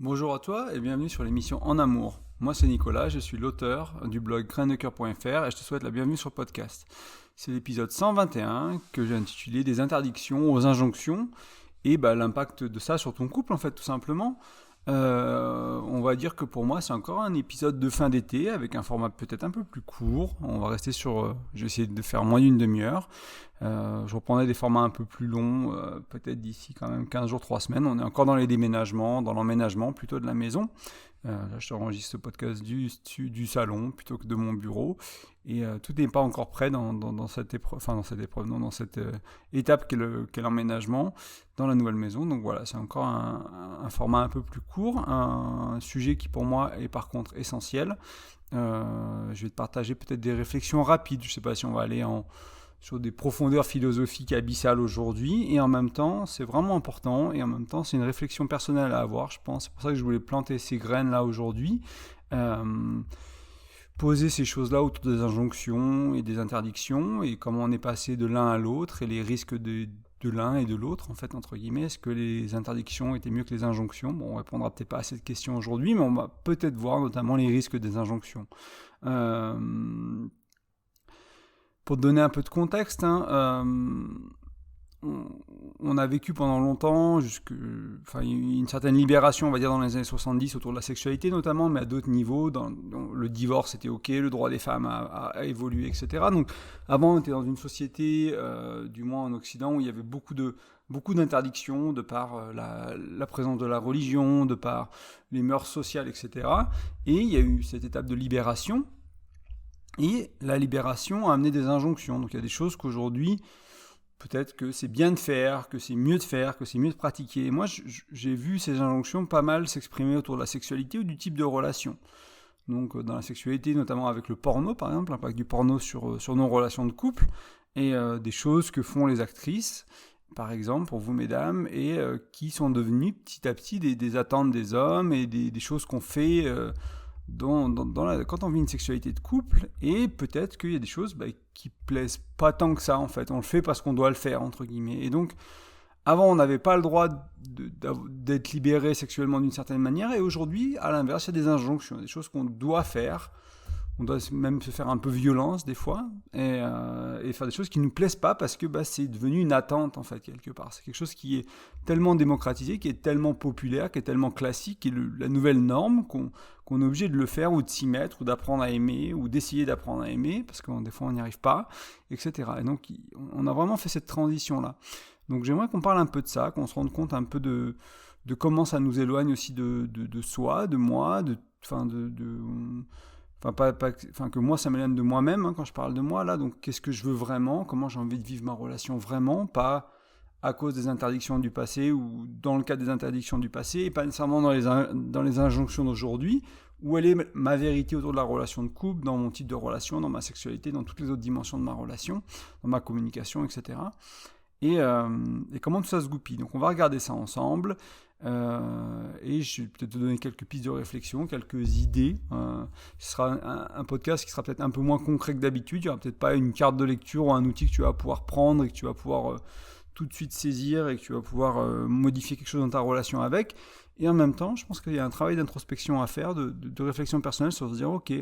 Bonjour à toi et bienvenue sur l'émission En Amour. Moi c'est Nicolas, je suis l'auteur du blog graindecoeur.fr et je te souhaite la bienvenue sur le podcast. C'est l'épisode 121 que j'ai intitulé Des interdictions aux injonctions et l'impact de ça sur ton couple en fait tout simplement. On va dire que pour moi c'est encore un épisode de fin d'été avec un format peut-être un peu plus court. On va rester sur, je vais essayer de faire moins d'une demi-heure. Je reprendrai des formats un peu plus longs, peut-être d'ici quand même 15 jours, 3 semaines. On est encore dans les déménagements, dans l'emménagement plutôt de la maison. Là, je te enregistre ce podcast du salon plutôt que de mon bureau. Et tout n'est pas encore prêt dans cette épreuve, non, dans cette étape qu'est l'emménagement dans la nouvelle maison. Donc voilà, c'est encore un format un peu plus court, un sujet qui pour moi est par contre essentiel. Je vais te partager peut-être des réflexions rapides. Je ne sais pas si on va aller sur des profondeurs philosophiques abyssales aujourd'hui, et en même temps, c'est vraiment important, et en même temps, c'est une réflexion personnelle à avoir, je pense. C'est pour ça que je voulais planter ces graines-là aujourd'hui, poser ces choses-là autour des injonctions et des interdictions, et comment on est passé de l'un à l'autre, et les risques de l'un et de l'autre, en fait, entre guillemets. Est-ce que les interdictions étaient mieux que les injonctions? Bon, on répondra peut-être pas à cette question aujourd'hui, mais on va peut-être voir notamment les risques des injonctions. Pour te donner un peu de contexte, on a vécu pendant longtemps une certaine libération, on va dire, dans les années 70 autour de la sexualité notamment, mais à d'autres niveaux. Dans le divorce était ok, le droit des femmes a évolué, etc. Donc avant, on était dans une société, du moins en Occident, où il y avait beaucoup d'interdictions de par la présence de la religion, de par les mœurs sociales, etc. Et il y a eu cette étape de libération. Et la libération a amené des injonctions. Donc il y a des choses qu'aujourd'hui, peut-être que c'est bien de faire, que c'est mieux de faire, que c'est mieux de pratiquer. Et moi, j'ai vu ces injonctions pas mal s'exprimer autour de la sexualité ou du type de relation. Donc dans la sexualité, notamment avec le porno, par exemple, l'impact du porno sur nos relations de couple, et des choses que font les actrices, par exemple, pour vous, mesdames, et qui sont devenues petit à petit des attentes des hommes et des choses qu'on fait quand on vit une sexualité de couple, et peut-être qu'il y a des choses qui plaisent pas tant que ça, en fait. On le fait parce qu'on doit le faire, entre guillemets. Et donc, avant, on n'avait pas le droit d'être libéré sexuellement d'une certaine manière, et aujourd'hui, à l'inverse, il y a des injonctions, des choses qu'on doit faire. On doit même se faire un peu violence des fois, et faire des choses qui ne nous plaisent pas parce que c'est devenu une attente, en fait, quelque part. C'est quelque chose qui est tellement démocratisé, qui est tellement populaire, qui est tellement classique, qui est la nouvelle norme qu'on est obligé de le faire ou de s'y mettre ou d'apprendre à aimer ou d'essayer d'apprendre à aimer parce que des fois on n'y arrive pas, etc. Et donc on a vraiment fait cette transition-là. Donc j'aimerais qu'on parle un peu de ça, qu'on se rende compte un peu de comment ça nous éloigne aussi de soi, de moi, que moi ça m'éloigne de moi-même, quand je parle de moi là. Donc qu'est-ce que je veux vraiment, comment j'ai envie de vivre ma relation vraiment, pas à cause des interdictions du passé ou dans le cadre des interdictions du passé, et pas nécessairement dans les injonctions d'aujourd'hui. Où elle est ma vérité autour de la relation de couple, dans mon type de relation, dans ma sexualité, dans toutes les autres dimensions de ma relation, dans ma communication, etc. Et comment tout ça se goupille. Donc on va regarder ça ensemble, et je vais peut-être te donner quelques pistes de réflexion, quelques idées. Ce sera un podcast qui sera peut-être un peu moins concret que d'habitude. Il n'y aura peut-être pas une carte de lecture ou un outil que tu vas pouvoir prendre et que tu vas pouvoir tout de suite saisir et que tu vas pouvoir modifier quelque chose dans ta relation avec. Et en même temps, je pense qu'il y a un travail d'introspection à faire, de réflexion personnelle sur se dire, ok,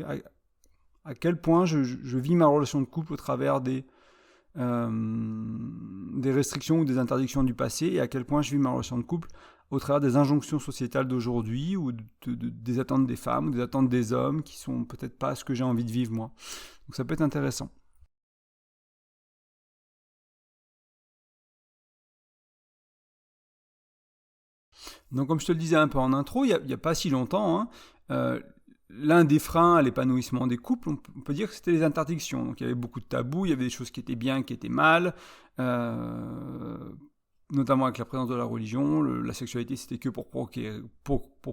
à quel point je vis ma relation de couple au travers des restrictions ou des interdictions du passé, et à quel point je vis ma relation de couple au travers des injonctions sociétales d'aujourd'hui ou des attentes des femmes ou des attentes des hommes qui sont peut-être pas ce que j'ai envie de vivre moi. Donc ça peut être intéressant. Donc comme je te le disais un peu en intro, il n'y a pas si longtemps, l'un des freins à l'épanouissement des couples, on peut dire que c'était les interdictions. Donc il y avait beaucoup de tabous, il y avait des choses qui étaient bien, qui étaient mal, notamment avec la présence de la religion. La sexualité, c'était que pour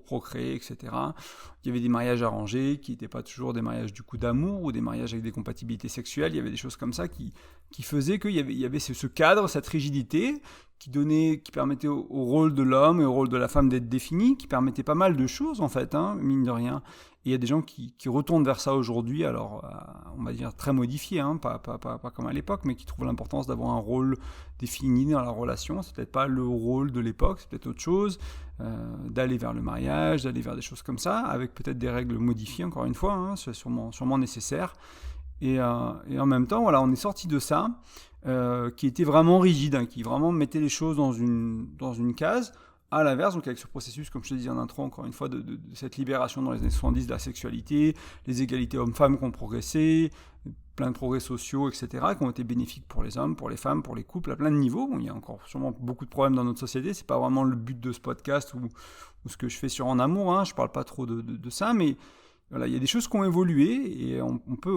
procréer, etc. Il y avait des mariages arrangés qui n'étaient pas toujours des mariages du coup d'amour ou des mariages avec des compatibilités sexuelles. Il y avait des choses comme ça qui faisaient qu'il y avait ce cadre, cette rigidité qui permettait au rôle de l'homme et au rôle de la femme d'être défini, qui permettait pas mal de choses en fait, mine de rien. Et il y a des gens qui retournent vers ça aujourd'hui, alors on va dire très modifié, pas comme à l'époque, mais qui trouvent l'importance d'avoir un rôle défini dans la relation. C'est peut-être pas le rôle de l'époque, c'est peut-être autre chose, d'aller vers le mariage, d'aller vers des choses comme ça, avec peut-être des règles modifiées, encore une fois, c'est sûrement nécessaire. Et en même temps, voilà, on est sorti de ça, qui était vraiment rigide, qui vraiment mettait les choses dans une case. À l'inverse, donc avec ce processus, comme je te disais en intro, encore une fois, de cette libération dans les années 70 de la sexualité, les égalités hommes-femmes qui ont progressé, plein de progrès sociaux, etc., qui ont été bénéfiques pour les hommes, pour les femmes, pour les couples, à plein de niveaux. Bon, il y a encore sûrement beaucoup de problèmes dans notre société, c'est pas vraiment le but de ce podcast ou ce que je fais sur En Amour, je parle pas trop de ça, mais voilà, il y a des choses qui ont évolué et on peut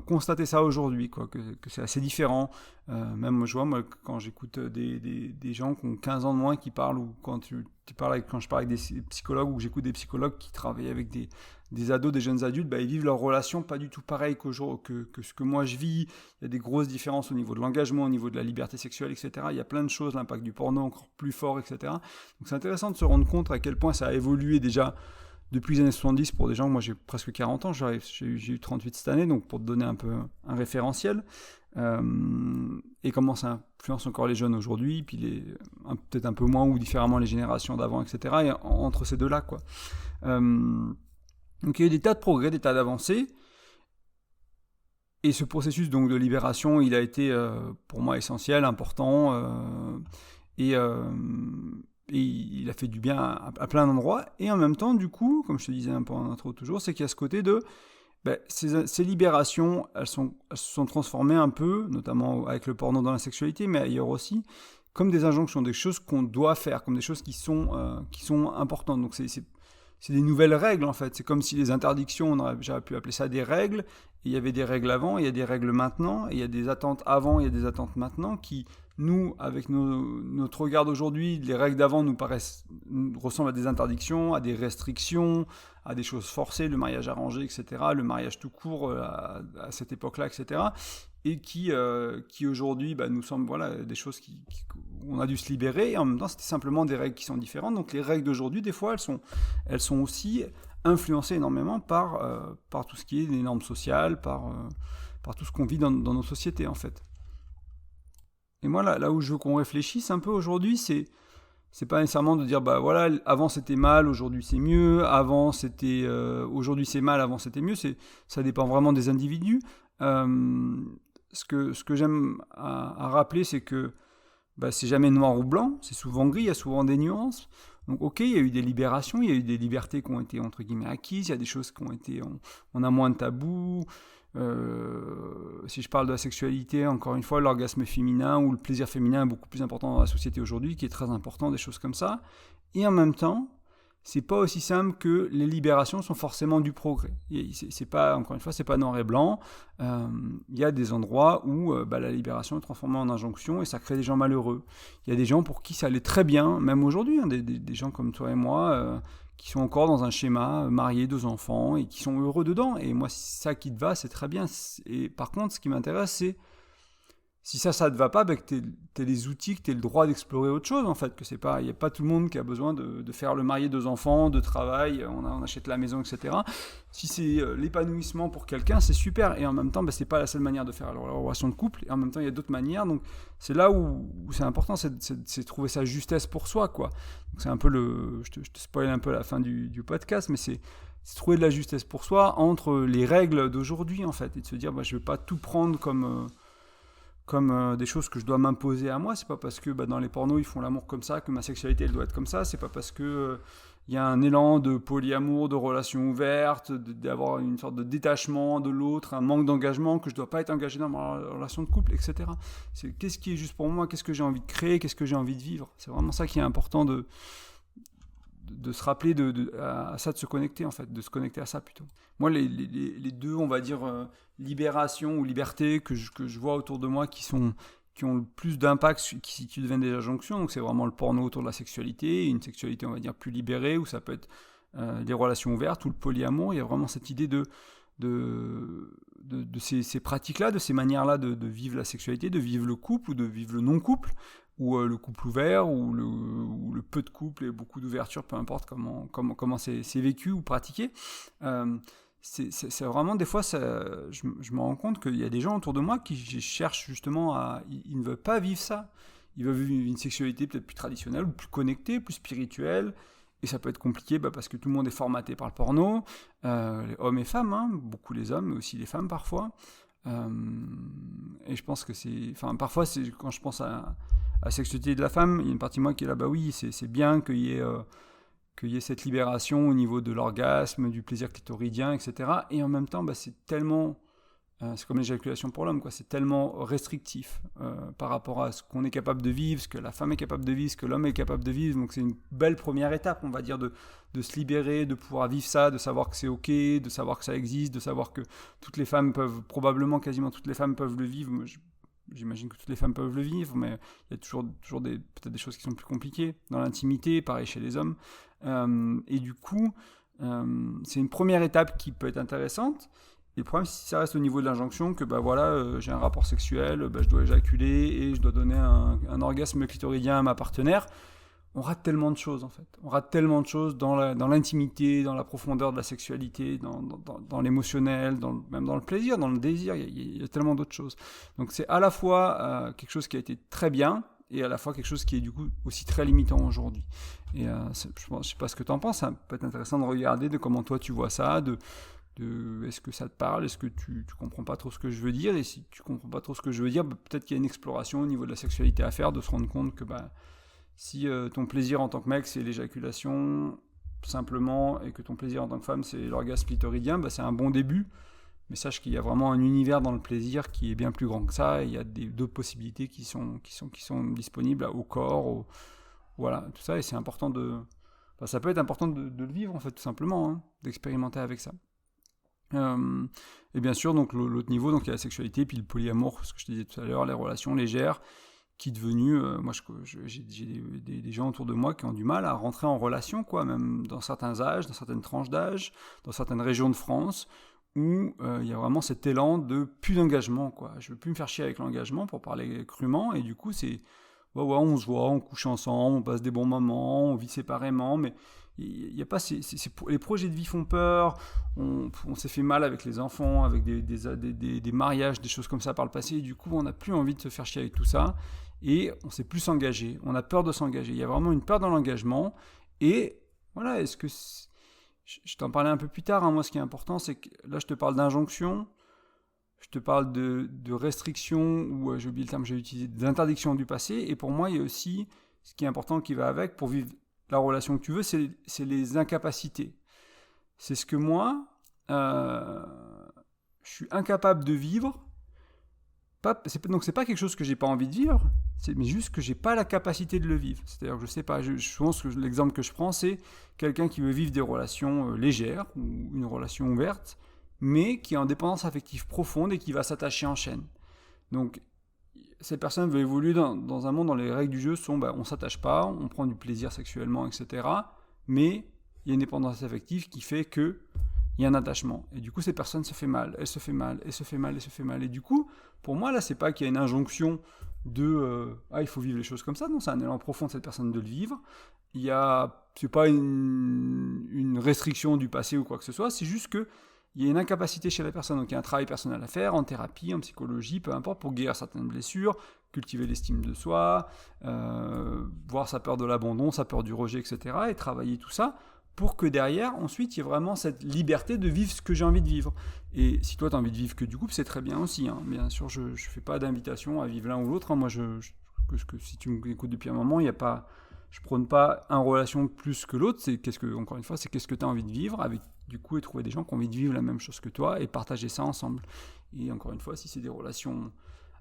constater ça aujourd'hui, que c'est assez différent. Même moi, je vois, quand j'écoute des gens qui ont 15 ans de moins qui parlent, ou quand quand je parle avec des psychologues, ou que j'écoute des psychologues qui travaillent avec des ados, des jeunes adultes, ils vivent leur relation pas du tout pareil que ce que moi je vis. Il y a des grosses différences au niveau de l'engagement, au niveau de la liberté sexuelle, etc. Il y a plein de choses, l'impact du porno encore plus fort, etc. Donc c'est intéressant de se rendre compte à quel point ça a évolué déjà depuis les années 70 pour des gens. Moi j'ai presque 40 ans, j'ai eu 38 cette année, donc pour te donner un peu un référentiel, et comment ça influence encore les jeunes aujourd'hui, puis peut-être un peu moins ou différemment les générations d'avant, etc. Et entre ces deux-là, quoi. Donc il y a eu des tas de progrès, des tas d'avancées, et ce processus donc de libération, il a été pour moi essentiel, important, et il a fait du bien à plein d'endroits. Et en même temps, du coup, comme je te disais un peu en intro toujours, c'est qu'il y a ce côté de ces libérations, elles se sont transformées un peu, notamment avec le porno dans la sexualité, mais ailleurs aussi, comme des injonctions, des choses qu'on doit faire, comme des choses qui sont importantes. Donc c'est des nouvelles règles en fait. C'est comme si les interdictions, j'aurais pu appeler ça des règles. Et il y avait des règles avant, il y a des règles maintenant, et il y a des attentes avant, il y a des attentes maintenant qui, nous, avec notre regard d'aujourd'hui, les règles d'avant nous ressemblent à des interdictions, à des restrictions, à des choses forcées, le mariage arrangé, etc., le mariage tout court à cette époque-là, etc., et qui aujourd'hui nous semblent des choses où on a dû se libérer, et en même temps c'était simplement des règles qui sont différentes. Donc les règles d'aujourd'hui, des fois, elles sont aussi influencées énormément par tout ce qui est les normes sociales, par tout ce qu'on vit dans nos sociétés en fait. Et moi là où je veux qu'on réfléchisse un peu aujourd'hui, c'est pas nécessairement de dire avant c'était mal, aujourd'hui c'est mieux, aujourd'hui c'est mal, avant c'était mieux. Ça dépend vraiment des individus. Ce que j'aime à rappeler, c'est que c'est jamais noir ou blanc, c'est souvent gris, il y a souvent des nuances. Donc ok, il y a eu des libérations, il y a eu des libertés qui ont été entre guillemets acquises, il y a des choses qui ont été, on a moins de tabous. Si je parle de la sexualité, encore une fois, l'orgasme féminin ou le plaisir féminin est beaucoup plus important dans la société aujourd'hui, qui est très important, des choses comme ça. Et en même temps, c'est pas aussi simple que les libérations sont forcément du progrès. C'est pas, encore une fois, c'est pas noir et blanc. Il y a des endroits où la libération est transformée en injonction et ça crée des gens malheureux. Il y a des gens pour qui ça allait très bien, même aujourd'hui, des gens comme toi et moi, qui sont encore dans un schéma, mariés, 2 enfants, et qui sont heureux dedans. Et moi, si ça qui te va, c'est très bien. Et par contre, ce qui m'intéresse, c'est si ça te va pas, que t'aies les outils, que t'aies le droit d'explorer autre chose, en fait. Que il n'y a pas tout le monde qui a besoin de faire le marié, 2 enfants, de travail, on achète la maison, etc. Si c'est l'épanouissement pour quelqu'un, c'est super. Et en même temps, c'est pas la seule manière de faire la relation de couple. Et en même temps, il y a d'autres manières. Donc, c'est là où c'est important, c'est trouver sa justesse pour soi, quoi. Donc, c'est un peu je te spoil un peu la fin du podcast, mais c'est trouver de la justesse pour soi entre les règles d'aujourd'hui, en fait. Et de se dire, je vais pas tout prendre comme des choses que je dois m'imposer à moi. C'est pas parce que dans les pornos ils font l'amour comme ça que ma sexualité elle doit être comme ça. C'est pas parce que y a un élan de polyamour, de relations ouvertes, d'avoir une sorte de détachement de l'autre, un manque d'engagement, que je dois pas être engagé dans ma relation de couple, etc. C'est qu'est-ce qui est juste pour moi, qu'est-ce que j'ai envie de créer, qu'est-ce que j'ai envie de vivre. C'est vraiment ça qui est important de se rappeler à ça, de se connecter en fait, de se connecter à ça plutôt. Moi, les deux, on va dire, libération ou liberté que je vois autour de moi qui ont le plus d'impact, qui deviennent des injonctions, donc c'est vraiment le porno autour de la sexualité, une sexualité, on va dire, plus libérée, où ça peut être des relations ouvertes, ou le polyamour. Il y a vraiment cette idée de ces pratiques-là, de ces manières-là de vivre la sexualité, de vivre le couple ou de vivre le non-couple, ou le couple ouvert, ou le peu de couple et beaucoup d'ouverture, peu importe comment c'est vécu ou pratiqué. C'est vraiment, des fois, je me rends compte qu'il y a des gens autour de moi qui cherchent justement ils ne veulent pas vivre ça. Ils veulent vivre une sexualité peut-être plus traditionnelle, ou plus connectée, plus spirituelle. Et ça peut être compliqué parce que tout le monde est formaté par le porno, les hommes et femmes, hein, beaucoup les hommes, mais aussi les femmes parfois. Et je pense que parfois, quand je pense à la sexualité de la femme, il y a une partie de moi qui est là, oui, c'est bien qu'il y ait cette libération au niveau de l'orgasme, du plaisir clitoridien, etc. Et en même temps, c'est tellement... c'est comme l'éjaculation pour l'homme, quoi. C'est tellement restrictif par rapport à ce qu'on est capable de vivre, ce que la femme est capable de vivre, ce que l'homme est capable de vivre. Donc c'est une belle première étape, on va dire, de se libérer, de pouvoir vivre ça, de savoir que c'est OK, de savoir que ça existe, de savoir que toutes les femmes peuvent, probablement quasiment toutes les femmes peuvent le vivre. J'imagine que toutes les femmes peuvent le vivre, mais il y a toujours peut-être des choses qui sont plus compliquées. Dans l'intimité, pareil chez les hommes. Et du coup, c'est une première étape qui peut être intéressante. Et le problème, si ça reste au niveau de l'injonction, que j'ai un rapport sexuel, je dois éjaculer et je dois donner un orgasme clitoridien à ma partenaire, on rate tellement de choses en fait. On rate tellement de choses dans l'intimité, dans la profondeur de la sexualité, dans l'émotionnel, même dans le plaisir, dans le désir, il y a tellement d'autres choses. Donc c'est à la fois quelque chose qui a été très bien, et à la fois quelque chose qui est du coup aussi très limitant aujourd'hui. Et je ne sais pas ce que tu en penses, ça peut être intéressant de regarder de comment toi tu vois ça, est-ce que ça te parle, est-ce que tu comprends pas trop ce que je veux dire, et si tu comprends pas trop ce que je veux dire, peut-être qu'il y a une exploration au niveau de la sexualité à faire, de se rendre compte que si ton plaisir en tant que mec c'est l'éjaculation simplement, et que ton plaisir en tant que femme c'est l'orgasme clitoridien, c'est un bon début, mais sache qu'il y a vraiment un univers dans le plaisir qui est bien plus grand que ça, et il y a d'autres possibilités qui sont disponibles au corps, voilà, tout ça, et c'est important ça peut être important de le vivre en fait, tout simplement, hein, d'expérimenter avec ça. Et bien sûr, donc l'autre niveau, donc il y a la sexualité, puis le polyamour, ce que je te disais tout à l'heure, les relations légères, qui est devenu, moi j'ai des gens autour de moi qui ont du mal à rentrer en relation, quoi, même dans certains âges, dans certaines tranches d'âge, dans certaines régions de France, où il y a vraiment cet élan de plus d'engagement, quoi. Je veux plus me faire chier avec l'engagement, pour parler crûment, et du coup c'est, on se voit, on couche ensemble, on passe des bons moments, on vit séparément, mais il y a pas les projets de vie font peur, on s'est fait mal avec les enfants, avec des mariages, des choses comme ça par le passé, et du coup on n'a plus envie de se faire chier avec tout ça, et on s'est plus s'engager, on a peur de s'engager, il y a vraiment une peur dans l'engagement, et voilà, est-ce que je t'en parlais un peu plus tard, hein, moi ce qui est important, c'est que là je te parle d'injonction, je te parle de restrictions, ou j'ai oublié le terme que j'ai utilisé, d'interdiction du passé, et pour moi il y a aussi ce qui est important qui va avec, pour vivre la relation que tu veux, c'est les incapacités. C'est ce que moi, je suis incapable de vivre. Donc c'est pas quelque chose que j'ai pas envie de vivre, mais juste que j'ai pas la capacité de le vivre. C'est-à-dire que je sais pas, je pense que l'exemple que je prends, c'est quelqu'un qui veut vivre des relations légères, ou une relation ouverte, mais qui est en dépendance affective profonde et qui va s'attacher en chaîne. Donc cette personne veut évoluer dans un monde dans les règles du jeu sont on s'attache pas, on prend du plaisir sexuellement, etc. Mais il y a une dépendance affective qui fait qu'il y a un attachement. Et du coup, cette personne se fait mal, elle se fait mal, elle se fait mal, elle se fait mal. Et du coup, pour moi, là, c'est pas qu'il y a une injonction de il faut vivre les choses comme ça. Non, c'est un élan profond de cette personne de le vivre. C'est pas une restriction du passé ou quoi que ce soit, c'est juste que il y a une incapacité chez la personne, donc il y a un travail personnel à faire, en thérapie, en psychologie, peu importe, pour guérir certaines blessures, cultiver l'estime de soi, voir sa peur de l'abandon, sa peur du rejet, etc., et travailler tout ça, pour que derrière, ensuite, il y ait vraiment cette liberté de vivre ce que j'ai envie de vivre. Et si toi, tu as envie de vivre que du couple, c'est très bien aussi, hein. Bien sûr, je ne fais pas d'invitation à vivre l'un ou l'autre, hein. Moi, si tu m'écoutes depuis un moment, je prône pas une relation plus que l'autre, encore une fois, c'est qu'est-ce que tu as envie de vivre avec, du coup, et trouver des gens qui ont envie de vivre la même chose que toi et partager ça ensemble. Et encore une fois, si c'est des relations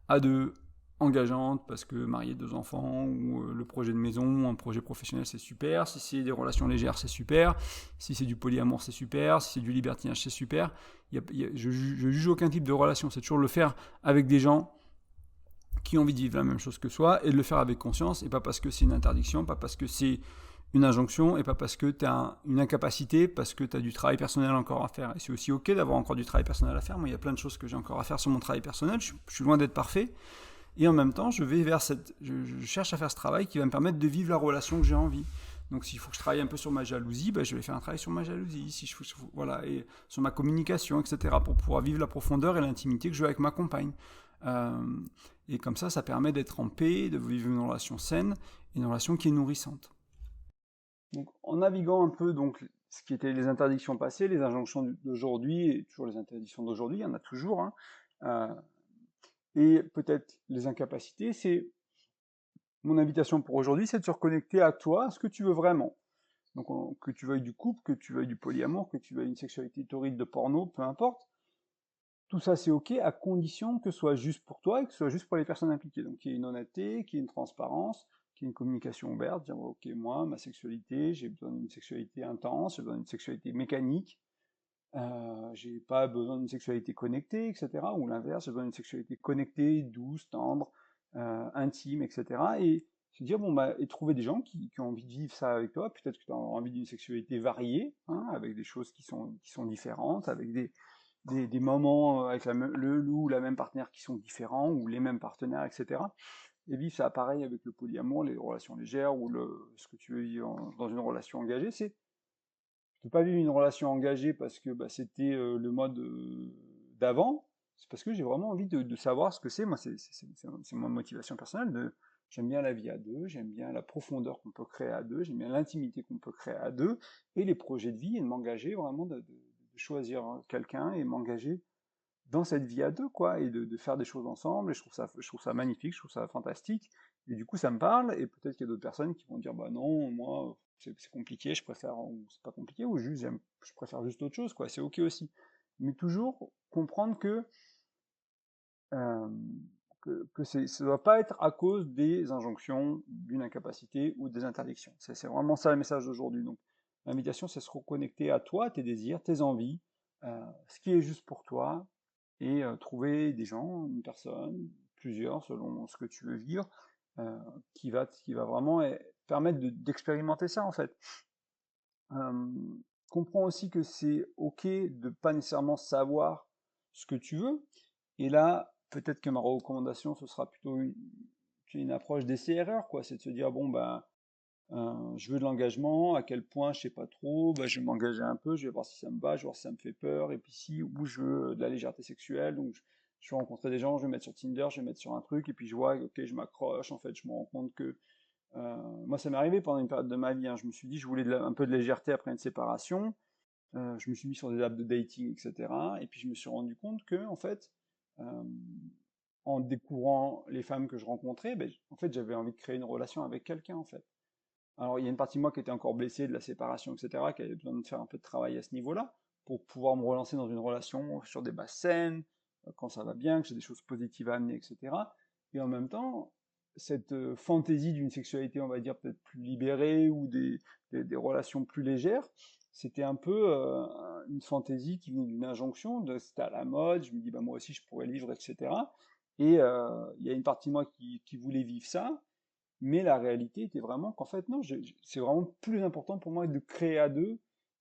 à deux, engageantes, parce que marier 2 enfants, ou le projet de maison, ou un projet professionnel, c'est super. Si c'est des relations légères, c'est super. Si c'est du polyamour, c'est super. Si c'est du libertinage, c'est super. Je juge aucun type de relation, c'est toujours le faire avec des gens qui ont envie de vivre la même chose que soi, et de le faire avec conscience, et pas parce que c'est une interdiction, pas parce que c'est une injonction, et pas parce que tu as une incapacité, parce que tu as du travail personnel encore à faire. Et c'est aussi ok d'avoir encore du travail personnel à faire. Moi, il y a plein de choses que j'ai encore à faire sur mon travail personnel. Je suis loin d'être parfait, Et en même temps, je cherche à faire ce travail qui va me permettre de vivre la relation que j'ai envie. Donc s'il faut que je travaille un peu sur ma jalousie, ben, je vais faire un travail sur ma jalousie, si voilà, et sur ma communication, etc., pour pouvoir vivre la profondeur et l'intimité que je veux avec ma compagne. Euh, et comme ça permet d'être en paix, de vivre une relation saine, une relation qui est nourrissante. Donc, en naviguant un peu donc, ce qui étaient les interdictions passées, les injonctions d'aujourd'hui, et toujours les interdictions d'aujourd'hui, il y en a toujours, hein, euh, et peut-être les incapacités, c'est mon invitation pour aujourd'hui, c'est de se reconnecter à toi, à ce que tu veux vraiment. Donc, que tu veuilles du couple, que tu veuilles du polyamour, que tu veuilles une sexualité torride de porno, peu importe. Tout ça, c'est OK, à condition que ce soit juste pour toi et que ce soit juste pour les personnes impliquées. Donc, qu'il y ait une honnêteté, qu'il y ait une transparence, qu'il y ait une communication ouverte, dire, OK, moi, ma sexualité, j'ai besoin d'une sexualité intense, j'ai besoin d'une sexualité mécanique, j'ai pas besoin d'une sexualité connectée, etc. Ou l'inverse, j'ai besoin d'une sexualité connectée, douce, tendre, intime, etc. Et se dire, bon, bah, et trouver des gens qui ont envie de vivre ça avec toi. Peut-être que tu as envie d'une sexualité variée, hein, avec des choses qui sont différentes, avec des moments avec le ou la même partenaire qui sont différents, ou les mêmes partenaires, etc. Et vivre ça pareil avec le polyamour, les relations légères, ou ce que tu veux vivre dans une relation engagée, c'est je peux pas vivre une relation engagée parce que bah, c'était le mode d'avant, c'est parce que j'ai vraiment envie de savoir ce que c'est. Moi, c'est ma motivation personnelle. J'aime bien la vie à deux, j'aime bien la profondeur qu'on peut créer à deux, j'aime bien l'intimité qu'on peut créer à deux, et les projets de vie, et de m'engager vraiment, de choisir quelqu'un et m'engager dans cette vie à deux, quoi, et de faire des choses ensemble, et je trouve ça magnifique, je trouve ça fantastique, et du coup ça me parle, et peut-être qu'il y a d'autres personnes qui vont dire, bah non, moi, c'est compliqué, je préfère, ou c'est pas compliqué, ou juste, je préfère juste autre chose, quoi, c'est ok aussi. Mais toujours comprendre euh, ça doit pas être à cause des injonctions, d'une incapacité ou des interdictions. C'est vraiment ça le message d'aujourd'hui. Donc, l'invitation, c'est se reconnecter à toi, tes désirs, tes envies, ce qui est juste pour toi, et trouver des gens, une personne, plusieurs, selon ce que tu veux vivre, euh, qui va vraiment permettre d'expérimenter ça, en fait. Euh, comprends aussi que c'est ok de pas nécessairement savoir ce que tu veux. Et là, peut-être que ma recommandation, ce sera plutôt une approche d'essai-erreur, quoi. C'est de se dire, bon, ben, je veux de l'engagement, à quel point, je sais pas trop, ben, je vais m'engager un peu, je vais voir si ça me va, je vais voir si ça me fait peur, et puis si, ou je veux de la légèreté sexuelle, donc je vais rencontrer des gens, je vais mettre sur Tinder, je vais mettre sur un truc, et puis je vois, ok, je m'accroche, en fait, je me rends compte que moi, ça m'est arrivé pendant une période de ma vie, hein. Je me suis dit, je voulais un peu de légèreté après une séparation. Je me suis mis sur des apps de dating, etc. Et puis je me suis rendu compte que, en fait, euh, en découvrant les femmes que je rencontrais, ben, en fait, j'avais envie de créer une relation avec quelqu'un, en fait. Alors, il y a une partie de moi qui était encore blessée de la séparation, etc., qui avait besoin de faire un peu de travail à ce niveau-là, pour pouvoir me relancer dans une relation sur des bases saines, quand ça va bien, que j'ai des choses positives à amener, etc. Et en même temps, cette fantaisie d'une sexualité, on va dire, peut-être plus libérée, ou des relations plus légères, c'était un peu une fantaisie qui venait d'une injonction, c'était à la mode, je me dis, bah, moi aussi je pourrais le vivre, etc. Et il y a une partie de moi qui voulait vivre ça, mais la réalité était vraiment qu'en fait, non, c'est vraiment plus important pour moi de créer à deux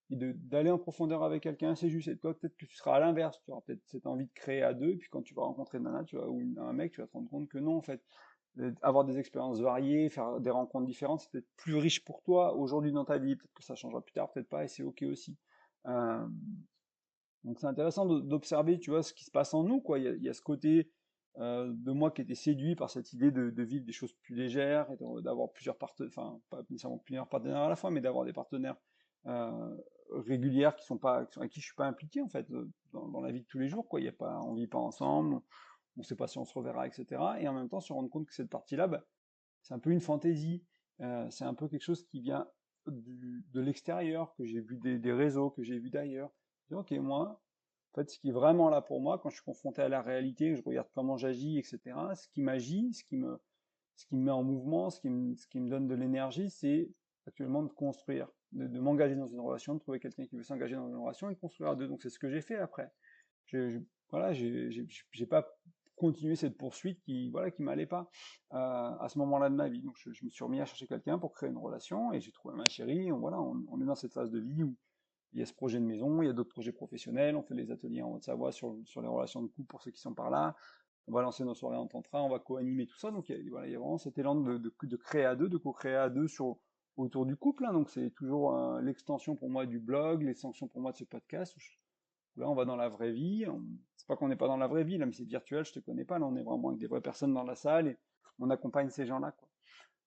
et d'aller en profondeur avec quelqu'un. C'est juste, et toi, peut-être que tu seras à l'inverse, tu auras peut-être cette envie de créer à deux, et puis quand tu vas rencontrer une nana, ou un mec, tu vas te rendre compte que non, en fait, avoir des expériences variées, faire des rencontres différentes, c'est peut-être plus riche pour toi aujourd'hui dans ta vie. Peut-être que ça changera plus tard, peut-être pas, et c'est ok aussi. Euh, donc c'est intéressant d'observer, tu vois, ce qui se passe en nous, quoi. Il y a ce côté de moi qui était séduit par cette idée de vivre des choses plus légères, et d'avoir plusieurs partenaires, enfin pas nécessairement plusieurs partenaires à la fois, mais d'avoir des partenaires régulières avec qui je suis pas impliqué, en fait, dans la vie de tous les jours, quoi. Il y a pas, on vit pas ensemble, on sait pas si on se reverra, etc. Et en même temps se rendre compte que cette partie-là, bah, c'est un peu une fantaisie, c'est un peu quelque chose qui vient de l'extérieur, que j'ai vu des réseaux, que j'ai vu d'ailleurs. Ok, moi, en fait, ce qui est vraiment là pour moi, quand je suis confronté à la réalité, que je regarde comment j'agis, etc., ce qui m'agit, ce qui me met en mouvement, ce qui me donne de l'énergie, c'est actuellement de construire, de m'engager dans une relation, de trouver quelqu'un qui veut s'engager dans une relation et de construire à deux. Donc c'est ce que j'ai fait après. Voilà, j'ai pas continué cette poursuite voilà, qui m'allait pas à ce moment-là de ma vie. Donc je me suis remis à chercher quelqu'un pour créer une relation, et j'ai trouvé ma chérie. Voilà, on est dans cette phase de vie où il y a ce projet de maison, il y a d'autres projets professionnels, on fait les ateliers en Haute-Savoie sur les relations de couple pour ceux qui sont par là. on va lancer nos soirées en tantra, on va co-animer tout ça. Donc voilà, il y a vraiment cet élan de créer à deux, de co-créer à deux autour du couple. Hein. Donc c'est toujours l'extension pour moi du blog, l'extension pour moi de ce podcast. Là, on va dans la vraie vie. C'est pas qu'on n'est pas dans la vraie vie, là, mais c'est virtuel, je te connais pas. Là, on est vraiment avec des vraies personnes dans la salle et on accompagne ces gens-là, quoi.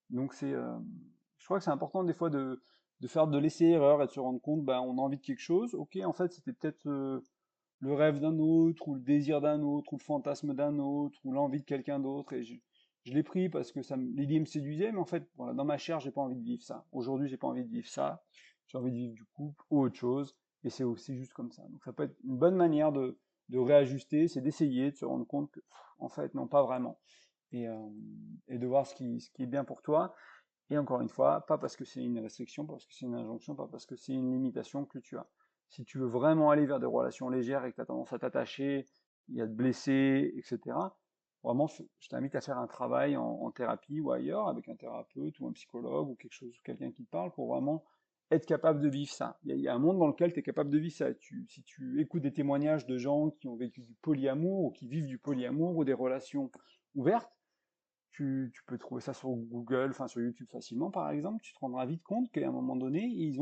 Donc je crois que c'est important des fois de faire de l'essai-erreur et de se rendre compte, ben, on a envie de quelque chose. Ok, en fait, c'était peut-être le rêve d'un autre, ou le désir d'un autre, ou le fantasme d'un autre, ou l'envie de quelqu'un d'autre. Et je l'ai pris parce que l'idée me séduisait, mais en fait, voilà, dans ma chair, j'ai pas envie de vivre ça. Aujourd'hui, j'ai pas envie de vivre ça. J'ai envie de vivre du couple ou autre chose. Et c'est aussi juste comme ça. Donc ça peut être une bonne manière de réajuster, c'est d'essayer, de se rendre compte que, en fait, non, pas vraiment. Et, euh, et de voir ce qui est bien pour toi. Et encore une fois, pas parce que c'est une restriction, pas parce que c'est une injonction, pas parce que c'est une limitation que tu as. Si tu veux vraiment aller vers des relations légères et que tu as tendance à t'attacher, il y a de blesser, etc., vraiment, je t'invite à faire un travail en thérapie ou ailleurs, avec un thérapeute ou un psychologue ou quelque chose, quelqu'un qui te parle, pour vraiment être capable de vivre ça. Il y a un monde dans lequel tu es capable de vivre ça. Si tu écoutes des témoignages de gens qui ont vécu du polyamour ou qui vivent du polyamour ou des relations ouvertes, tu peux trouver ça sur Google, enfin sur YouTube facilement par exemple, tu te rendras vite compte qu'à un moment donné, il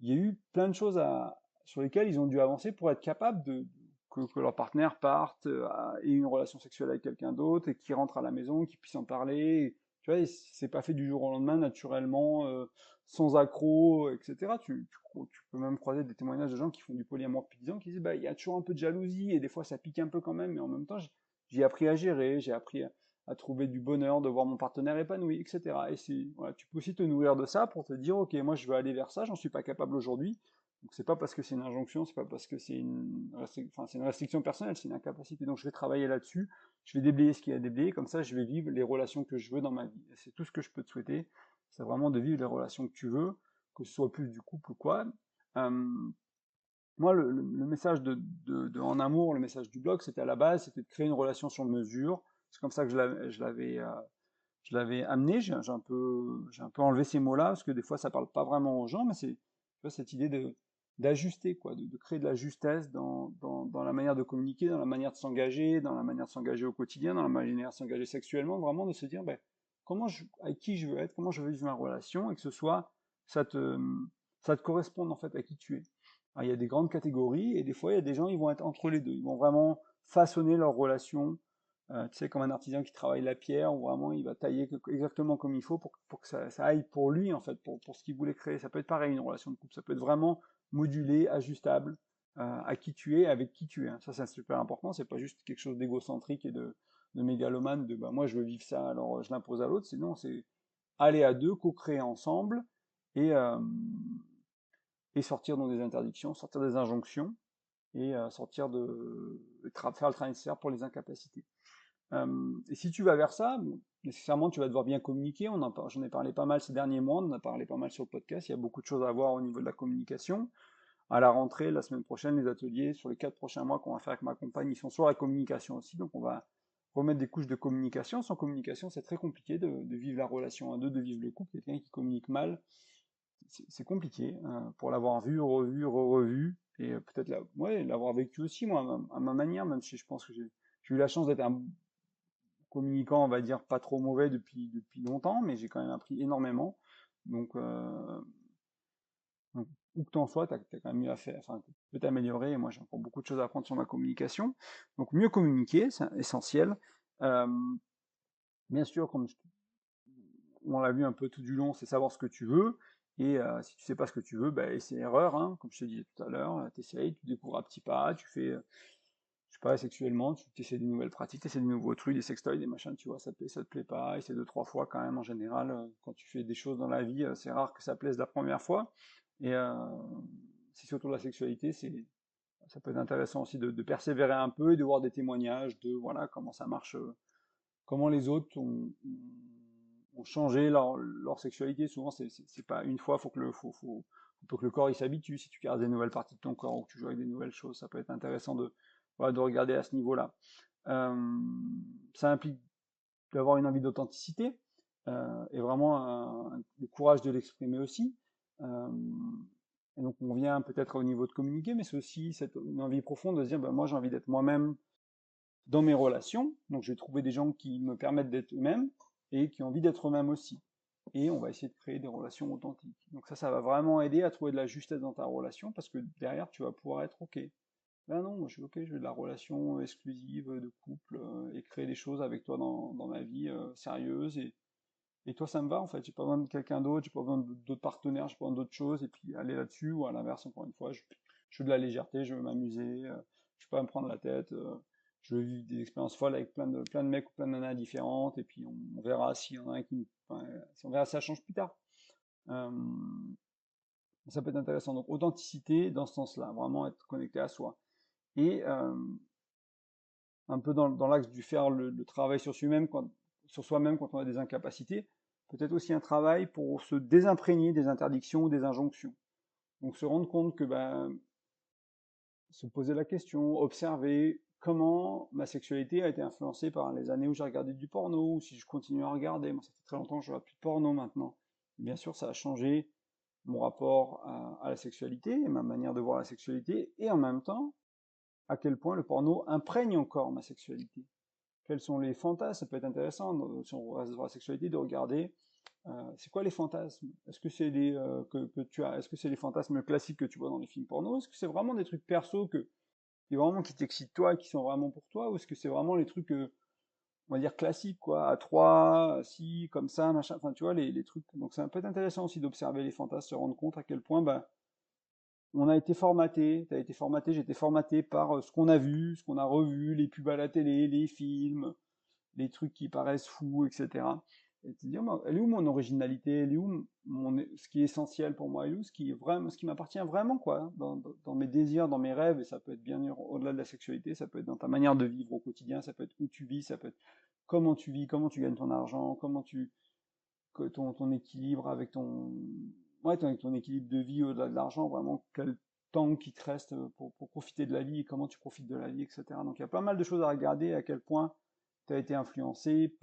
y a eu plein de choses sur lesquelles ils ont dû avancer pour être capables que leur partenaire parte, ait une relation sexuelle avec quelqu'un d'autre et qui rentre à la maison, qui puisse en parler. Tu vois, c'est pas fait du jour au lendemain naturellement, sans accroc, etc. Tu peux même croiser des témoignages de gens qui font du polyamour depuis 10 ans qui disent bah il y a toujours un peu de jalousie et des fois ça pique un peu quand même, mais en même temps j'ai appris à gérer, j'ai appris à trouver du bonheur, de voir mon partenaire épanoui, etc. Et voilà, tu peux aussi te nourrir de ça pour te dire, ok, moi je veux aller vers ça, j'en suis pas capable aujourd'hui. Donc c'est pas parce que c'est une injonction, c'est pas parce que c'est une restriction personnelle, c'est une incapacité. Donc je vais travailler là-dessus, je vais déblayer ce qu'il y a à déblayer, comme ça je vais vivre les relations que je veux dans ma vie. Et c'est tout ce que je peux te souhaiter, c'est vraiment de vivre les relations que tu veux, que ce soit plus du couple ou quoi. Euh, Moi, le message En Amour, le message du blog, c'était à la base, c'était de créer une relation sur mesure. C'est comme ça que je l'avais amené. J'ai un peu enlevé ces mots-là, parce que des fois, ça parle pas vraiment aux gens, mais c'est, tu vois, cette idée d'ajuster, quoi, de créer de la justesse dans la manière de communiquer, dans la manière de s'engager, dans la manière de s'engager au quotidien, dans la manière de s'engager sexuellement, vraiment de se dire, ben, avec qui je veux être, comment je veux vivre ma relation, et que ça te, ça te corresponde en fait à qui tu es. Alors, il y a des grandes catégories, et des fois, il y a des gens, ils vont être entre les deux. Ils vont vraiment façonner leur relation, tu sais, comme un artisan qui travaille la pierre, où vraiment il va tailler exactement comme il faut pour que ça aille pour lui, en fait, pour ce qu'il voulait créer. Ça peut être pareil, une relation de couple. Ça peut être vraiment modulé, ajustable, à qui tu es, avec qui tu es. Ça, c'est super important. C'est pas juste quelque chose d'égocentrique et de mégalomane, de bah, moi je veux vivre ça, alors je l'impose à l'autre. Sinon, c'est aller à deux, co-créer ensemble, et, euh, et sortir dans des interdictions, sortir des injonctions, et sortir faire le travail nécessaire pour les incapacités. Et si tu vas vers ça, bon, nécessairement tu vas devoir bien communiquer. J'en ai parlé pas mal ces derniers mois, on en a parlé pas mal sur le podcast. Il y a beaucoup de choses à voir au niveau de la communication. À la rentrée, la semaine prochaine, les ateliers sur les 4 prochains mois qu'on va faire avec ma compagne, ils sont sur la communication aussi. Donc on va remettre des couches de communication. Sans communication, c'est très compliqué de vivre la relation à deux, de vivre le couple. Quelqu'un qui communique mal, c'est compliqué, pour l'avoir vu, revu, re-revu, et peut-être ouais, l'avoir vécu aussi, moi, à ma manière, même si je pense que j'ai eu la chance d'être un communicant, on va dire, pas trop mauvais depuis longtemps, mais j'ai quand même appris énormément. Donc, où que t'en sois, t'as quand même mieux à faire, enfin, tu peux t'améliorer, et moi j'ai encore beaucoup de choses à apprendre sur ma communication. Donc, mieux communiquer, c'est essentiel. Euh, Bien sûr, on l'a vu un peu tout du long, c'est savoir ce que tu veux. Et si tu sais pas ce que tu veux, bah, essai-erreur, hein, comme je te disais tout à l'heure, tu essayes, tu découvres à petits pas, tu fais, je sais pas, sexuellement, tu essaies des nouvelles pratiques, tu essaies des nouveaux trucs, des sextoys, des machins, tu vois, ça te plaît pas, essaie deux, trois fois quand même, en général, quand tu fais des choses dans la vie, c'est rare que ça plaise la première fois. Et c'est surtout la sexualité, ça peut être intéressant aussi de persévérer un peu et de voir des témoignages de, voilà, comment ça marche, comment les autres ont changé leur sexualité. Souvent, c'est pas une fois, faut que le corps il s'habitue. Si tu gardes des nouvelles parties de ton corps ou que tu joues avec des nouvelles choses, ça peut être intéressant voilà, de regarder à ce niveau-là. Euh, Ça implique d'avoir une envie d'authenticité, et vraiment le courage de l'exprimer aussi. Euh, et donc on vient peut-être au niveau de communiquer, mais c'est aussi une envie profonde de se dire, ben, moi j'ai envie d'être moi-même dans mes relations. Donc, je vais trouver des gens qui me permettent d'être eux-mêmes et qui ont envie d'être eux-mêmes aussi. Et on va essayer de créer des relations authentiques. Donc ça va vraiment aider à trouver de la justesse dans ta relation parce que derrière, tu vas pouvoir être OK. Ben non, moi je suis OK, je veux de la relation exclusive, de couple, et créer des choses avec toi dans ma vie sérieuse. Et toi, ça me va en fait. J'ai pas besoin de quelqu'un d'autre, j'ai pas besoin d'autres partenaires, j'ai pas besoin d'autres choses. Et puis aller là-dessus, ou à l'inverse, encore une fois, je veux de la légèreté, je veux m'amuser, je veux pas me prendre la tête. Je veux vivre des expériences folles avec plein de mecs ou plein de nanas différentes. Et puis on verra s'il y en a un qui me. Enfin, on verra si ça change plus tard. Euh, Ça peut être intéressant. Donc, authenticité dans ce sens-là, vraiment être connecté à soi. Et un peu dans l'axe du faire le travail sur soi-même quand on a des incapacités, peut-être aussi un travail pour se désimprégner des interdictions ou des injonctions. Donc, se rendre compte que se poser la question, observer comment ma sexualité a été influencée par les années où j'ai regardé du porno, ou si je continue à regarder. Moi, ça fait très longtemps que je regarde plus de porno maintenant. Et bien sûr, ça a changé mon rapport à la sexualité et ma manière de voir la sexualité, et en même temps, à quel point le porno imprègne encore ma sexualité. Quels sont les fantasmes? Ça peut être intéressant, si on reste dans la sexualité, de regarder c'est quoi les fantasmes? Est-ce que c'est que tu as, est-ce que c'est les fantasmes classiques que tu vois dans les films porno? Est-ce que c'est vraiment des trucs perso qui t'excitent toi et qui sont vraiment pour toi? Ou est-ce que c'est vraiment les trucs, on va dire classiques, quoi, à trois, si, comme ça, machin, enfin, tu vois, les trucs. Donc, ça peut être intéressant aussi d'observer les fantasmes, se rendre compte à quel point, on a été formaté, t'as été formaté, j'ai été formaté par ce qu'on a vu, ce qu'on a revu, les pubs à la télé, les films, les trucs qui paraissent fous, etc. Et te dire, elle est où mon originalité, elle est où ce qui est essentiel pour moi, elle est où ce qui m'appartient vraiment, quoi, hein, dans mes désirs, dans mes rêves, et ça peut être bien au-delà de la sexualité, ça peut être dans ta manière de vivre au quotidien, ça peut être où tu vis, ça peut être comment tu vis, comment tu gagnes ton argent, ton équilibre avec ton équilibre de vie au-delà de l'argent, vraiment quel temps qui te reste pour profiter de la vie et comment tu profites de la vie, etc. Donc il y a pas mal de choses à regarder, à quel point tu as été influencé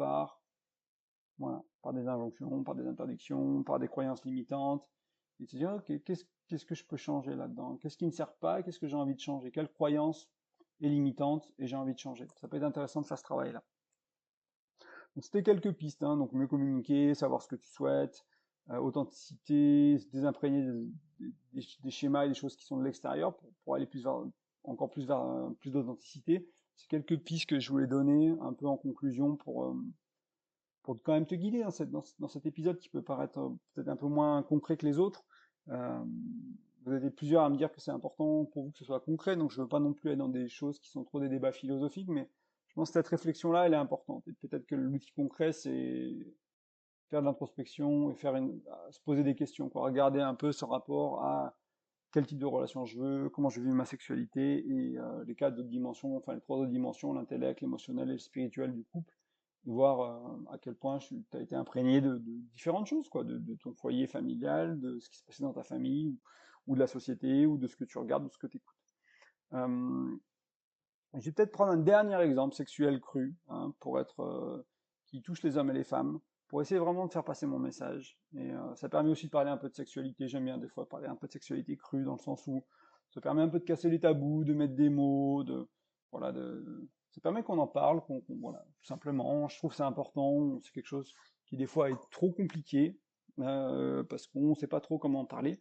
voilà, par des injonctions, par des interdictions, par des croyances limitantes, et te dire, ok, qu'est-ce que je peux changer là-dedans? Qu'est-ce qui ne sert pas? Qu'est-ce que j'ai envie de changer? Quelle croyance est limitante et j'ai envie de changer? Ça peut être intéressant de faire ce travail-là. Donc c'était quelques pistes, hein, donc mieux communiquer, savoir ce que tu souhaites, authenticité, se désimprégner des schémas et des choses qui sont de l'extérieur pour aller encore plus vers plus d'authenticité. C'est quelques pistes que je voulais donner un peu en conclusion pour quand même te guider dans cet épisode qui peut paraître peut-être un peu moins concret que les autres. Euh, vous êtes plusieurs à me dire que c'est important pour vous que ce soit concret, donc je ne veux pas non plus être dans des choses qui sont trop des débats philosophiques, mais je pense que cette réflexion-là, elle est importante. Et peut-être que l'outil concret, c'est faire de l'introspection et se poser des questions, quoi. Regarder un peu ce rapport à quel type de relation je veux, comment je vis ma sexualité et les quatre autres dimensions, enfin les trois autres dimensions, l'intellect, l'émotionnel et le spirituel du couple, et voir à quel point tu as été imprégné de différentes choses, quoi, de ton foyer familial, de ce qui se passait dans ta famille, ou de la société, ou de ce que tu regardes, ou de ce que tu écoutes. Je vais peut-être prendre un dernier exemple sexuel cru, hein, qui touche les hommes et les femmes, pour essayer vraiment de faire passer mon message. Et ça permet aussi de parler un peu de sexualité. J'aime bien des fois parler un peu de sexualité crue, dans le sens où ça permet un peu de casser les tabous, de mettre des mots, voilà, ça permet qu'on en parle, voilà, tout simplement. Je trouve que c'est important. C'est quelque chose qui des fois est trop compliqué parce qu'on ne sait pas trop comment en parler.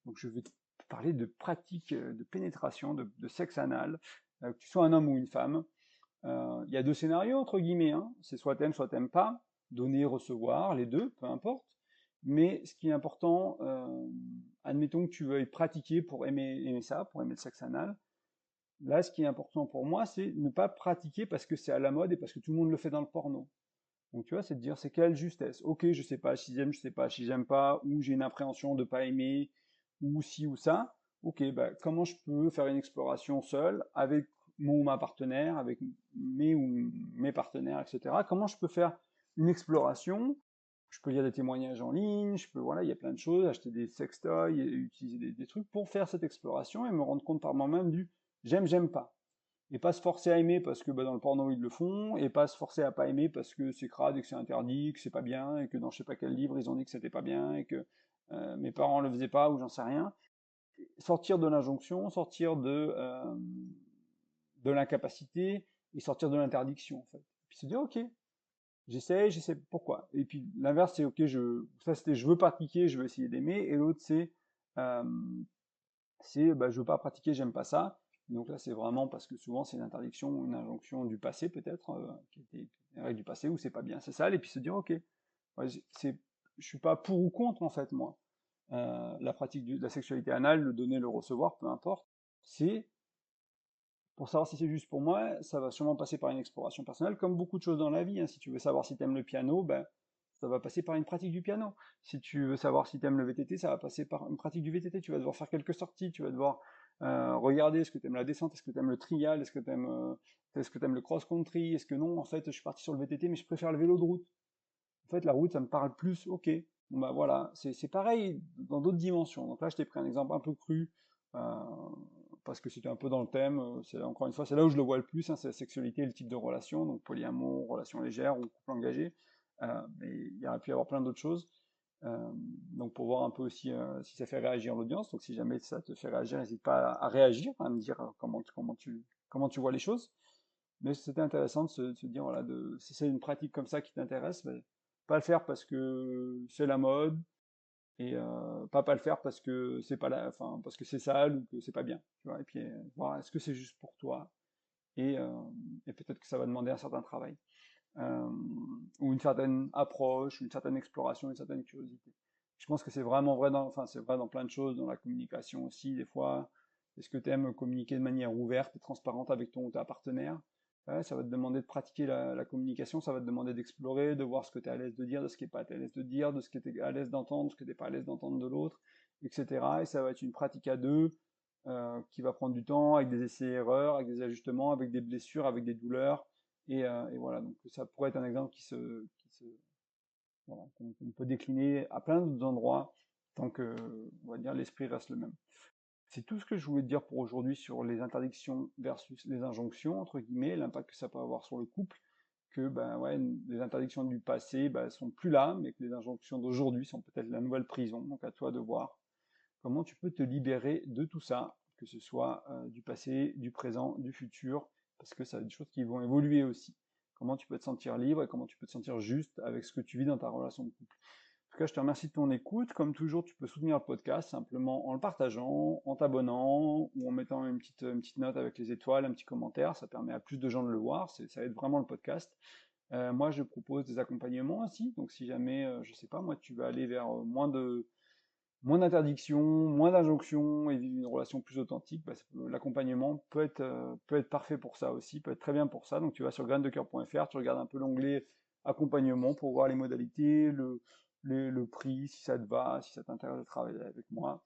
Donc je vais parler de pratiques de pénétration, de sexe anal, que tu sois un homme ou une femme. Il y a deux scénarios, entre guillemets, hein. C'est soit t'aimes pas, donner, recevoir, les deux, peu importe. Mais ce qui est important, admettons que tu veuilles pratiquer pour aimer ça, pour aimer le sexe anal. Là, ce qui est important pour moi, c'est ne pas pratiquer parce que c'est à la mode et parce que tout le monde le fait dans le porno. Donc tu vois, c'est de dire c'est quelle justesse. Ok, je sais pas si j'aime, je sais pas si j'aime pas, ou j'ai une appréhension de pas aimer, ou ci ou ça. Ok, comment je peux faire une exploration seule avec mon ou ma partenaire, avec mes ou mes partenaires, etc. Comment je peux faire une exploration? Je peux lire des témoignages en ligne, voilà, il y a plein de choses, acheter des sextoys, utiliser des trucs pour faire cette exploration et me rendre compte par moi-même du j'aime pas et pas se forcer à aimer parce que dans le porno ils le font, et pas se forcer à pas aimer parce que c'est crade et que c'est interdit, que c'est pas bien, et que dans je sais pas quel livre ils ont dit que c'était pas bien, et que mes parents le faisaient pas, ou j'en sais rien. Sortir de l'injonction, sortir de l'incapacité, et sortir de l'interdiction, en fait. Puis se dire, ok, j'essaie, pourquoi. Et puis l'inverse, c'est, ok, ça c'était, je veux pratiquer, je veux essayer d'aimer, et l'autre, euh, je veux pas pratiquer, j'aime pas ça. Donc là, c'est vraiment parce que souvent, c'est une interdiction, une injonction du passé, peut-être, qui était une règle du passé, où c'est pas bien, c'est sale, et puis se dire, ok, ouais, je suis pas pour ou contre, en fait, moi. La pratique de la sexualité anale, le donner, le recevoir, peu importe, c'est pour savoir si c'est juste pour moi, ça va sûrement passer par une exploration personnelle, comme beaucoup de choses dans la vie, hein. Si tu veux savoir si tu aimes le piano, ben, ça va passer par une pratique du piano. Si tu veux savoir si tu aimes le VTT, ça va passer par une pratique du VTT. Tu vas devoir faire quelques sorties, tu vas devoir regarder, est-ce que tu aimes la descente, est-ce que tu aimes le trial, est-ce que tu aimes le cross-country, est-ce que non, en fait, je suis parti sur le VTT, mais je préfère le vélo de route. En fait, la route, ça me parle plus, ok. Bon, bah voilà, c'est pareil dans d'autres dimensions. Donc là, je t'ai pris un exemple un peu cru, euh, parce que c'était un peu dans le thème. Encore une fois, c'est là où je le vois le plus, hein, c'est la sexualité et le type de relation, donc polyamour, relation légère ou couple engagé. Mais il y aurait pu y avoir plein d'autres choses. Donc pour voir un peu aussi si ça fait réagir l'audience. Donc si jamais ça te fait réagir, n'hésite pas à réagir, à me dire comment tu vois les choses. Mais c'était intéressant de se dire, voilà, si c'est une pratique comme ça qui t'intéresse, ben, pas le faire parce que c'est la mode, et pas le faire parce que c'est pas enfin, parce que c'est sale ou que c'est pas bien. Tu vois, et puis voir est-ce que c'est juste pour toi, et, euh, et peut-être que ça va demander un certain travail, euh, ou une certaine approche, une certaine exploration, une certaine curiosité. Je pense que c'est vraiment vrai enfin, c'est vrai dans plein de choses, dans la communication aussi, des fois. Est-ce que tu aimes communiquer de manière ouverte et transparente avec ton ou ta partenaire? Ouais, ça va te demander de pratiquer la communication, ça va te demander d'explorer, de voir ce que tu es à l'aise de dire, de ce qui n'est pas à l'aise de dire, de ce que tu es à l'aise d'entendre, ce que tu n'es pas à l'aise d'entendre de l'autre, etc. Et ça va être une pratique à deux, qui va prendre du temps, avec des essais-erreurs, avec des ajustements, avec des blessures, avec des douleurs. Et voilà, donc ça pourrait être un exemple voilà, qu'on peut décliner à plein d'autres endroits, tant que, on va dire, l'esprit reste le même. C'est tout ce que je voulais te dire pour aujourd'hui sur les interdictions versus les injonctions, entre guillemets, l'impact que ça peut avoir sur le couple, que ben ouais, les interdictions du passé ben, sont plus là, mais que les injonctions d'aujourd'hui sont peut-être la nouvelle prison. Donc à toi de voir comment tu peux te libérer de tout ça, que ce soit du passé, du présent, du futur, parce que ça a des choses qui vont évoluer aussi. Comment tu peux te sentir libre et comment tu peux te sentir juste avec ce que tu vis dans ta relation de couple. En tout cas, je te remercie de ton écoute. Comme toujours, tu peux soutenir le podcast simplement en le partageant, en t'abonnant ou en mettant une petite note avec les étoiles, un petit commentaire. Ça permet à plus de gens de le voir. Ça aide vraiment le podcast. Moi, je propose des accompagnements aussi. Donc, si jamais, je sais pas, moi, tu vas aller vers moins d'interdictions, moins d'injonctions et vivre une relation plus authentique, bah, l'accompagnement peut être parfait pour ça aussi, peut être très bien pour ça. Donc tu vas sur graindecoeur.fr, tu regardes un peu l'onglet accompagnement pour voir les modalités, le prix, si ça te va, si ça t'intéresse de travailler avec moi.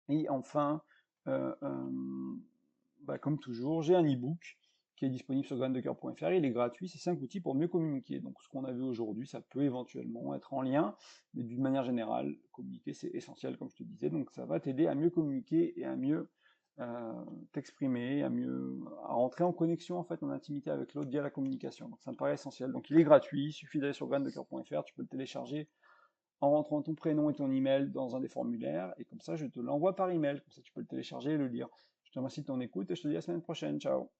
Et enfin, euh, euh, comme toujours, j'ai un e-book qui est disponible sur graindecoeur.fr. Il est gratuit, c'est 5 outils pour mieux communiquer. Donc ce qu'on a vu aujourd'hui, ça peut éventuellement être en lien, mais d'une manière générale, communiquer c'est essentiel, comme je te disais. Donc ça va t'aider à mieux communiquer et à mieux t'exprimer, à rentrer en connexion en fait, en intimité avec l'autre via la communication. Donc ça me paraît essentiel. Donc il est gratuit, il suffit d'aller sur graindecoeur.fr, tu peux le télécharger en rentrant ton prénom et ton email dans un des formulaires, et comme ça je te l'envoie par email, comme ça tu peux le télécharger et le lire. Je te remercie de ton écoute et je te dis à la semaine prochaine. Ciao.